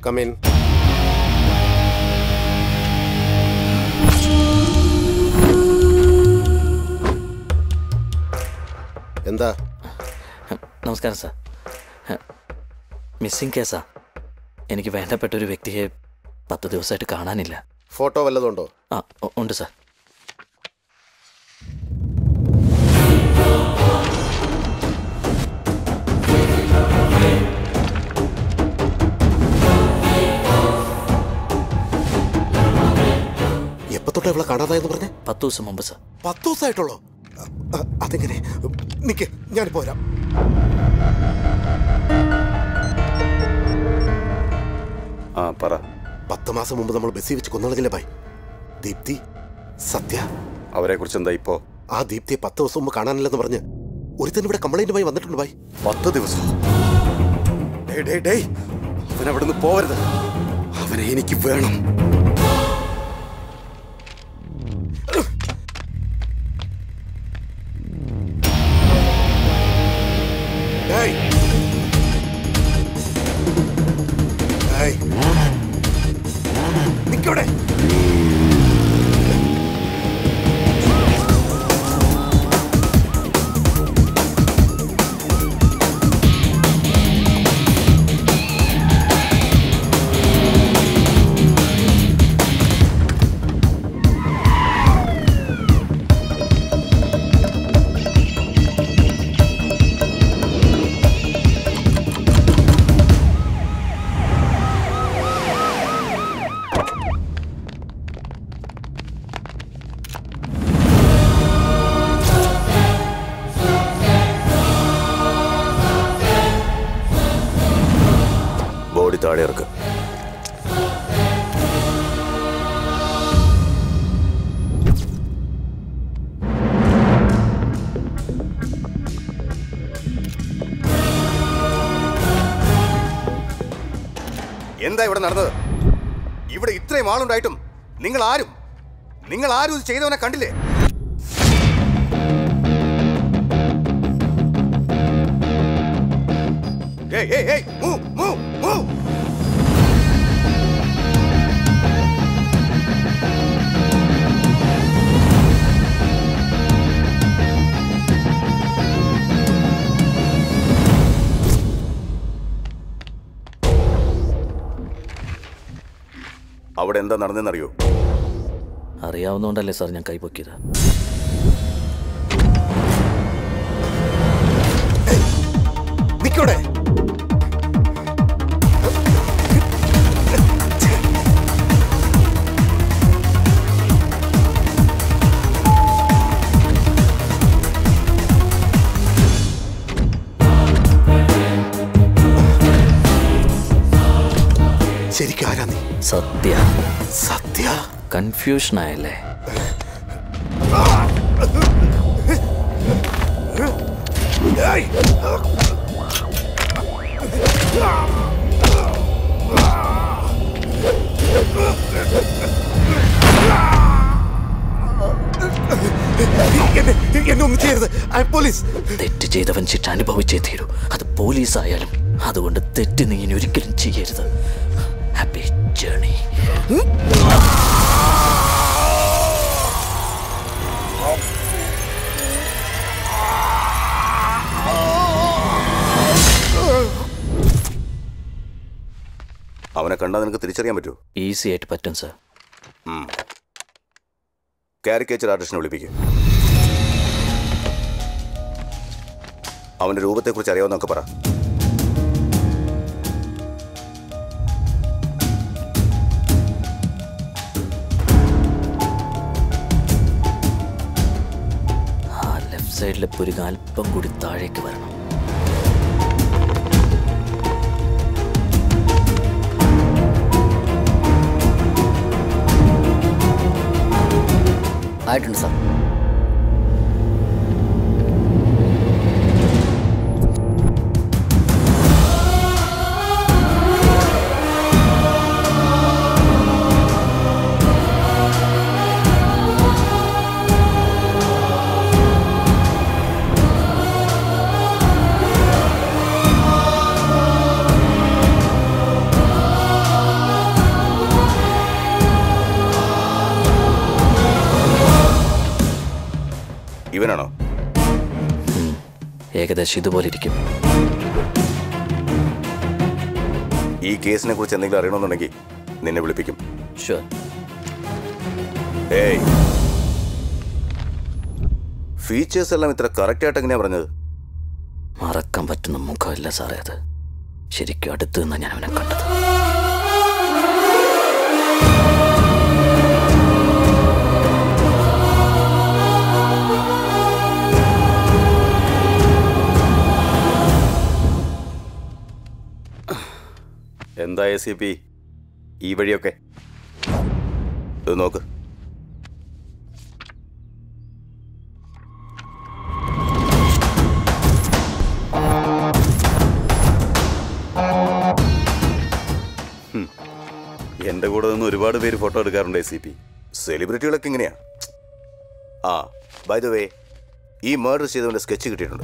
Come in. എന്താ? നമസ്കാരം sir. Missing കേസാ. എനിക്ക് വേണ്ടപ്പെട്ട ഒരു വ്യക്തിയെ 10 ദിവസമായിട്ട് കാണാനില്ല. ഫോട്ടോ വല്ലതുണ്ടോ? ആ ഉണ്ട് സാർ. എപ്പോ തൊട്ടാ ഇവിടെ കാണാതായെന്ന് പറഞ്ഞേ? 10 ദിവസം മുമ്പ് സാർ. 10 ദിവസമായിട്ടുള്ളോ? അതെങ്ങനെ? നിക്ക്, ഞാനിപ്പോ വരാം. ആ പറ. 10 മാസം മുമ്പ് നമ്മൾ ബസ്സിൽ വെച്ച് കൊന്നളഞ്ഞില്ലേ ഭായ്? ദീപ്തി, സത്യ. അവരെ കുറിച്ച് എന്താ ഇപ്പോ? ആ ദീപ്തിയെ 10 ദിവസം മുമ്പ് കാണാനില്ലെന്ന് പറഞ്ഞ് ഒരുത്തൻ ഇവിടെ കംപ്ലൈന്റുമായി വന്നിട്ടുണ്ട് ഭായ്. 10 ദിവസം? അവൻ അവിടുന്ന് പോവരുത്. അവനെ എനിക്ക് വേണം. നിക്കവിടെ. ബോഡി താഴെ ഇറക്കുക. എന്താ ഇവിടെ നടന്നത്? ഇവിടെ ഇത്രയും ആളുണ്ടായിട്ടും നിങ്ങൾ ആരും ഇത് ചെയ്തവനെ കണ്ടില്ലേ? അവിടെ എന്താ നടന്നെന്നറിയോ? അറിയാവുന്നോണ്ടല്ലേ സാർ ഞാൻ കൈപൊക്കിയത്. നിക്കവിടെ. ശരിക്കും ആരാ നീ? സത്യ. സത്യ? കൺഫ്യൂഷൻ ആയല്ലേ? എന്നൊന്നും ചെയ്യരുത്. പോലീസ്. തെറ്റ് ചെയ്തവൻ ശിക്ഷ അനുഭവിച്ചേ തീരൂ. അത് പോലീസ് ആയാലും. അതുകൊണ്ട് തെറ്റ് നീ ഇനി ഒരിക്കലും ചെയ്യരുത്. Happy journey. അവനെ കണ്ടാൽ നിനക്ക് തിരിച്ചറിയാൻ പറ്റുമോ? ഈസി ആയിട്ട് പറ്റും സാർ. കാരിക്കേച്ചർ ആർട്ടിസ്റ്റിനെ വിളിപ്പിക്കും. അവന്റെ രൂപത്തെക്കുറിച്ച് അറിയാവുന്നൊക്കെ പറ. ആ ലെഫ്റ്റ് സൈഡിലെ പുരുക അല്പം കൂടി താഴേക്ക് വരണം. ആയിട്ടുണ്ട് സാർ. ഇവനാണോ? ഏകദേശം ഇതുപോലെ ഇരിക്കും. ഈ കേസിനെ കുറിച്ച് എന്തെങ്കിലും അറിയണമെന്നുണ്ടെങ്കിൽ നിന്നെ വിളിപ്പിക്കും. ഷുവർ. ഏയ്, ഫീച്ചേഴ്സ് എല്ലാം ഇത്ര കറക്റ്റ് ആയിട്ട് എങ്ങനെയാ പറഞ്ഞത്? മറക്കാൻ പറ്റുന്ന മുഖമല്ല സാറേ അത്. ശരിക്കും അടുത്ത് നിന്നാ ഞാൻ അവനെ കണ്ടത്. എന്താ ACP ഈ വഴിയൊക്കെ? ഇത് നോക്ക്. എന്റെ കൂടെ നിന്ന് ഒരുപാട് പേര് ഫോട്ടോ എടുക്കാറുണ്ട് ACP. സെലിബ്രിറ്റികളൊക്കെ ഇങ്ങനെയാ. ആ, ബൈ ദ വേ, ഈ മർഡർ ചെയ്തവന്റെ സ്കെച്ച് കിട്ടിയിട്ടുണ്ട്.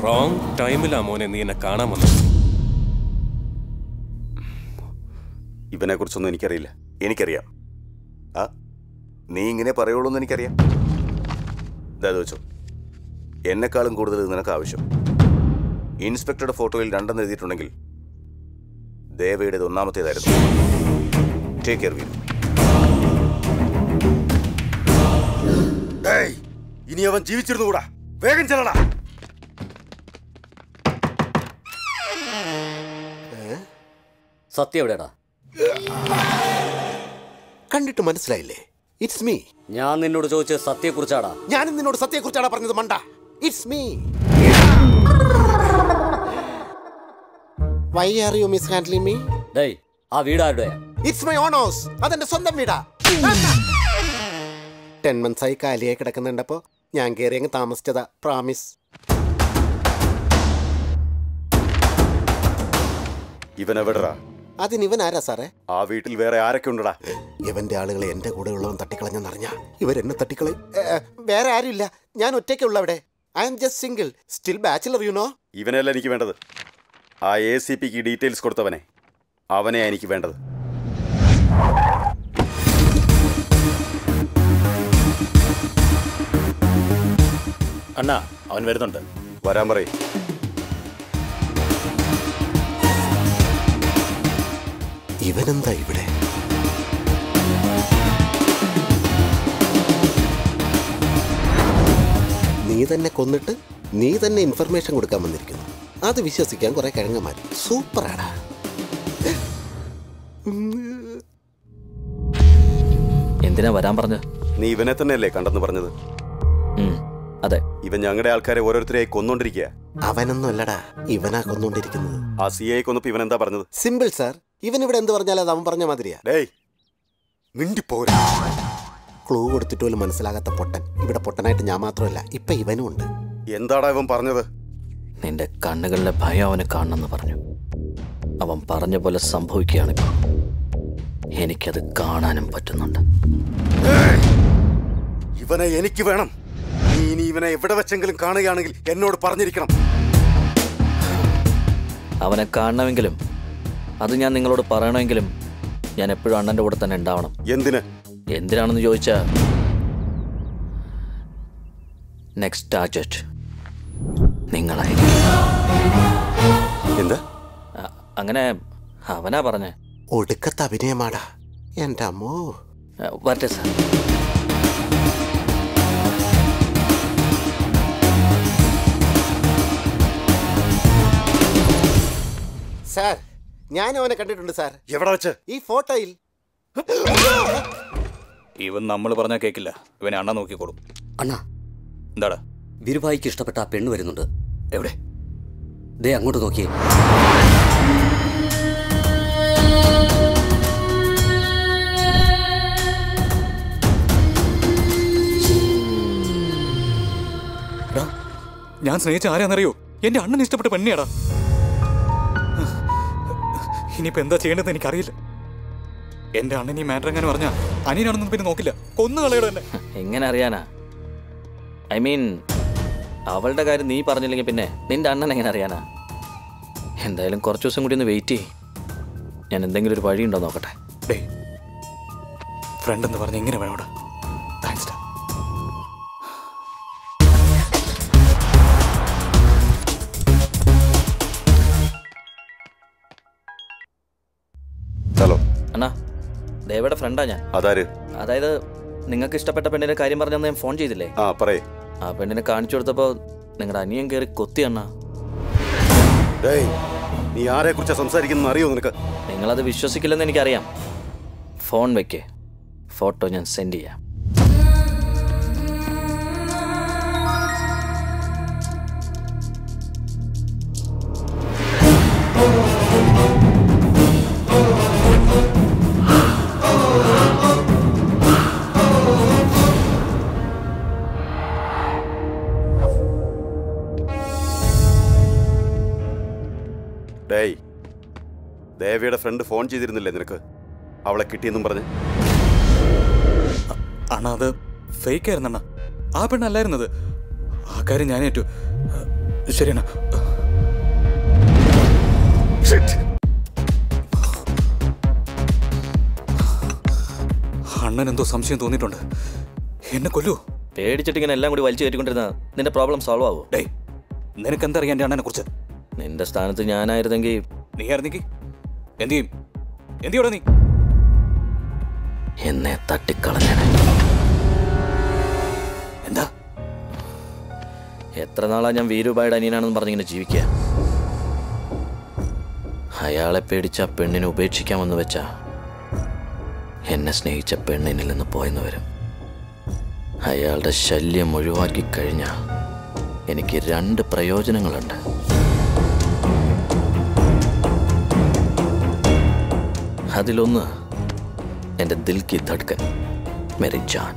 റോങ് ടൈമിലാ മോനെ നീ എന്നെ കാണാൻ വന്നത്. ഇവനെ കുറിച്ചൊന്നും എനിക്കറിയില്ല. എനിക്കറിയാം. ആ, നീ ഇങ്ങനെ പറയുള്ളൂ എന്ന് എനിക്കറിയാം. ഇതായത് വെച്ചോ, എന്നെക്കാളും കൂടുതൽ നിനക്ക് ആവശ്യം. ഇൻസ്പെക്ടറുടെ ഫോട്ടോയിൽ 2 എഴുതിയിട്ടുണ്ടെങ്കിൽ ദേവയുടേത് 1ാമത്തേതായിരുന്നു. Take care well. ഇനി അവൻ ജീവിച്ചിരുന്നുകൂടാ. വേഗം ചെല്ലടാ. സത്യം എവിടെയാടാ? കണ്ടിട്ട് മനസ്സിലായില്ലേ? It's me. ഞാൻ നിന്നോട് ചോദിച്ചത് സത്യയെക്കുറിച്ചാടാ. ഞാനും നിന്നോട് സത്യയെക്കുറിച്ചാണ് പറഞ്ഞത് മണ്ട. It's me. Why are you mishandling me? ഡേയ്, ആ വീടാരുടെയാ? It's my own house. അതെന്റെ സ്വന്തം വീടാ. 10 months ആയി കാലിയായി കിടക്കുന്നുണ്ടപ്പോ ഞാൻ കയറി അങ്ങ് താമസിച്ചതാ. പ്രാമിസ്. ഇവനെവിടാ? അതിനിവൻ ആരാ സാറേ? ആ വീട്ടിൽ വേറെ ആരൊക്കെ ഉണ്ടടാ? ഇവന്റെ ആളുകളെ എന്റെ കൂടെ ഉള്ളവൻ തട്ടിക്കളഞ്ഞെന്നറിഞ്ഞ ഇവരെന്നെ തട്ടിക്കളെ. വേറെ ആരുമില്ല, ഞാൻ ഒറ്റയ്ക്കുള്ള അവിടെ. I am just single, still bachelor, you know. ഇവനല്ല എനിക്ക് വേണ്ടത്. ആ ACPക്ക് ഡീറ്റെയിൽസ് കൊടുത്തവനെ, അവനെ എനിക്ക് വേണ്ടത്. അണ്ണാ, അവൻ വരുന്നുണ്ട്. വരാൻ പറയും. ഇവനെന്താ ഇവിടെ? നീ തന്നെ കൊന്നിട്ട് നീ തന്നെ ഇൻഫർമേഷൻ കൊടുക്കാൻ വന്നിരിക്കുന്നു. അത് വിശ്വസിക്കാൻ കുറെ കിഴങ്ങന്മാർ. സൂപ്പറാടാ. എന്തിനാ വരാൻ പറഞ്ഞത്? നീ ഇവനെ തന്നെയല്ലേ കണ്ടെന്ന് പറഞ്ഞത്? അതെ. ഇവൻ ഞങ്ങളുടെ ആൾക്കാരെ ഓരോരുത്തരെയായി കൊന്നോണ്ടിരിക്കുക. അവനൊന്നും അല്ലടാ, ഇവനാ കൊന്നുകൊണ്ടിരിക്കുന്നത്. ആ CI കൊന്നപ്പോ ഇവൻ എന്താ പറഞ്ഞത്? Simple sir. ഇവൻ ഇവിടെ എന്ത് പറഞ്ഞാലും അത് അവൻ പറഞ്ഞ മാതിരിയാ. ഡേയ്, മിണ്ടിപ്പോരാ. ക്ലൂ കൊടുത്തിട്ട് പോലും മനസ്സിലാകാത്ത പൊട്ടൻ. ഇവിടെ പൊട്ടനായിട്ട് ഞാൻ മാത്രമല്ല, ഇപ്പൊ ഇവനും ഉണ്ട്. എന്താടാ ഇവൻ പറഞ്ഞത്? നിന്റെ കണ്ണുകളിലെ ഭയം അവന് കാണണമെന്ന് പറഞ്ഞു. അവൻ പറഞ്ഞ പോലെ സംഭവിക്കുകയാണിപ്പോൾ. എനിക്കത് കാണാനും പറ്റുന്നുണ്ട്. ഇവനെ എനിക്ക് വേണം. നീ ഇനി ഇവനെ എവിടെ വെച്ചെങ്കിലും കാണുകയാണെങ്കിൽ എന്നോട് പറഞ്ഞിരിക്കണം. അവനെ കാണണമെങ്കിലും അത് ഞാൻ നിങ്ങളോട് പറയണമെങ്കിലും ഞാൻ എപ്പോഴും അണ്ണൻ്റെ കൂടെ തന്നെ ഉണ്ടാവണം. എന്തിനാണെന്ന് ചോദിച്ചാൽ നെക്സ്റ്റ് ടാർഗറ്റ് നിങ്ങളായിരിക്കും. എന്താ? അങ്ങനെ അവനാ പറഞ്ഞേ. ഒടുക്കത്തെ അഭിനയമാടാ എൻ്റെ അമ്മോ. വരട്ടെ സാർ. സാർ, ഞാനും അവനെ കണ്ടിട്ടുണ്ട് സാർ. എവിടെ വെച്ച്? ഈ ഫോട്ടോയിൽ. ഇവൻ നമ്മൾ പറഞ്ഞാൽ കേൾക്കില്ല. ഇവനെ അണ്ണ നോക്കിക്കോളും. അണ്ണാ, എന്താടാ? ബിരുഭായിക്ക് ഇഷ്ടപ്പെട്ട ആ പെണ്ണ് വരുന്നുണ്ട്. എവിടെ? ദേ അങ്ങോട്ട് നോക്കിയേ. ഞാൻ സ്നേഹിച്ച ആരാന്നറിയോ? എന്റെ അണ്ണന് ഇഷ്ടപ്പെട്ട പെണ്ണിയാടാ. ഇനിയിപ്പോ എന്താ ചെയ്യേണ്ടതെന്ന് എനിക്കറിയില്ല. എന്റെ അണ്ണൻ ഈ മാറ്റർ എങ്ങനെ പറഞ്ഞാ അനിയനാണെന്നും പിന്നെ നോക്കില്ല, കൊന്നു കളയുടെ തന്നെ. എങ്ങനെ അറിയാനാ? ഐ മീൻ അവളുടെ കാര്യം നീ പറഞ്ഞില്ലെങ്കിൽ പിന്നെ നിന്റെ അണ്ണൻ എങ്ങനെ അറിയാനാ? എന്തായാലും കുറച്ച് ദിവസം കൂടി ഒന്ന് വെയിറ്റ് ചെയ്യ്. ഞാൻ എന്തെങ്കിലും ഒരു വഴി ഉണ്ടോ നോക്കട്ടെ. ഡേ ഫ്രണ്ട് എന്ന് പറഞ്ഞ് ഇങ്ങനെ വേണോടാ. താങ്ക്സ് ഡാ. ഹലോ അണ്ണാ, ദേവയുടെ ഫ്രണ്ടാ ഞാൻ. അതാര്? അതായത് നിങ്ങൾക്ക് ഇഷ്ടപ്പെട്ട പെണ്ണിന്റെ കാര്യം പറഞ്ഞാൽ ഞാൻ ഫോൺ ചെയ്തില്ലേ? ആ പറയേ. ആ പെണ്ണിനെ കാണിച്ചു കൊടുത്തപ്പോൾ നിങ്ങളുടെ അനിയൻ കയറി കൊത്തി അണ്ണാ. നീ ആരെ കുറിച്ചാ സംസാരിക്കുന്ന അറിയോ നിനക്ക്? നിങ്ങളത് വിശ്വസിക്കില്ലെന്ന് എനിക്കറിയാം. ഫോൺ വെക്കേ, ഫോട്ടോ ഞാൻ സെൻഡ് ചെയ്യാം. ഡേയ്, ദേവിയുടെ ഫ്രണ്ട് ഫോൺ ചെയ്തിരുന്നില്ലേ നിനക്ക് അവളെ കിട്ടിയെന്നും പറഞ്ഞ്? അണ്ണാ അത് ഫേക്ക് ആയിരുന്നു അണ്ണാ. ആ പെണ്ണല്ലായിരുന്നത്. ആ കാര്യം ഞാൻ ഏറ്റു. ശരിയണ്ണ. അണ്ണൻ എന്തോ സംശയം തോന്നിയിട്ടുണ്ട്. എന്നെ കൊല്ലൂ. പേടിച്ചിട്ട് ഇങ്ങനെ എല്ലാം കൂടി വലിച്ചു കയറ്റിക്കൊണ്ടിരുന്ന നിന്റെ പ്രോബ്ലം സോൾവ് ആവോ? ഡേയ്, നിനക്കെന്തറിയാം എൻ്റെ അണ്ണനെ കുറിച്ച്? നിന്റെ സ്ഥാനത്ത് ഞാനായിരുന്നെങ്കിൽ നീ ആയിരുന്നെങ്കിൽ എന്ത് ചെയ്യും? എന്ത് ചെയ്യോടെ നീ? എന്നെ തട്ടിക്കളഞ്ഞ. എന്താ? എത്ര നാളാ ഞാൻ വീരുബായുടെ അനിയനാണെന്ന് പറഞ്ഞിങ്ങനെ ജീവിക്കുക. അയാളെ പേടിച്ച പെണ്ണിനെ ഉപേക്ഷിക്കാമെന്ന് വെച്ചാ എന്നെ സ്നേഹിച്ച പെണ്ണിനിൽ നിന്ന് പോയെന്ന് വരും. അയാളുടെ ശല്യം ഒഴിവാക്കി കഴിഞ്ഞാൽ എനിക്ക് 2 പ്രയോജനങ്ങളുണ്ട്. അതിലൊന്ന് എൻ്റെ ദിൽ കി ധഡ്കൻ മേരി ജാൻ,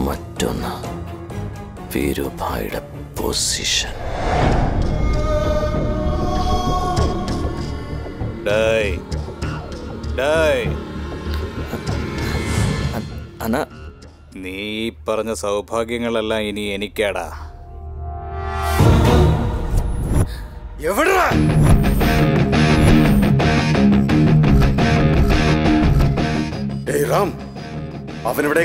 മറ്റൊന്ന് വീരുഭായിയുടെ പൊസിഷൻ. അണ്ണാ, നീ പറഞ്ഞ സൗഭാഗ്യങ്ങളെല്ലാം ഇനി എനിക്കാടാ. എവിടാ? റാം, അവനെവിടെ?